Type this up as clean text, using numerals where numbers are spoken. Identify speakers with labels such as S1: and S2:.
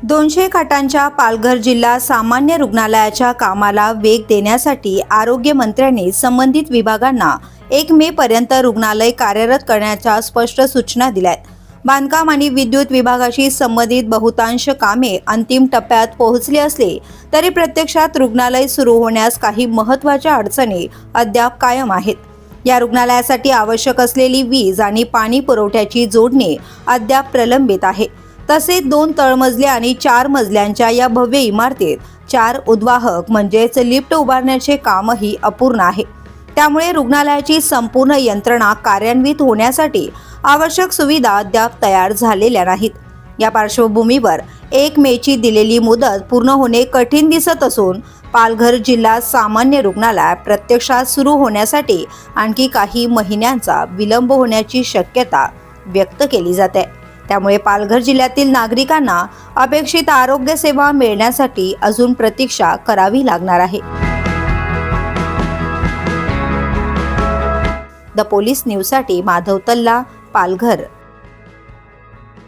S1: 200 खाटांच्या पालघर जिल्हा सामान्य रुग्णालयाच्या कामाला वेग देण्यासाठी आरोग्य मंत्र्यांनी संबंधित विभागांना 1 मे पर्यंत रुग्णालय कार्यरत करण्याच्या स्पष्ट सूचना दिल्यात। बांधकाम आणि विद्युत विभागाशी संबंधित बहुतांश कामे अंतिम टप्प्यात पोहोचली असली तरी प्रत्यक्षात रुग्णालय सुरू होण्यास काही महत्त्वाच्या अडचणी अद्याप कायम आहेत। या रुग्णालयासाठी आवश्यक असलेली वीज आणि पाणी पुरवठ्याची जोडणी अद्याप प्रलंबित आहे। तसेच 2 तळमजले आणि 4 मजल्यांच्या या भव्य इमारतीत 4 उद्वाहक म्हणजेच लिफ्ट उभारण्याचे कामही अपूर्ण आहे। त्यामुळे रुग्णालयाची संपूर्ण यंत्रणा कार्यान्वित होण्यासाठी आवश्यक सुविधा अद्याप तयार झालेल्या नाहीत। या पार्श्वभूमीवर 1 मेची दिलेली मुदत पूर्ण होणे कठीण दिसत असून पालघर जिल्हा सामान्य रुग्णालय प्रत्यक्षात सुरू होण्यासाठी आणखी काही महिन्यांचा विलंब होण्याची शक्यता व्यक्त केली जाते। त्यामुळे पालघर जिल्ह्यातील नागरिकांना अपेक्षित आरोग्य सेवा मिळण्यासाठी अजून प्रतीक्षा करावी लागणार आहे। द पोलीस न्यूजसाठी माधव तल्ला, पालघर।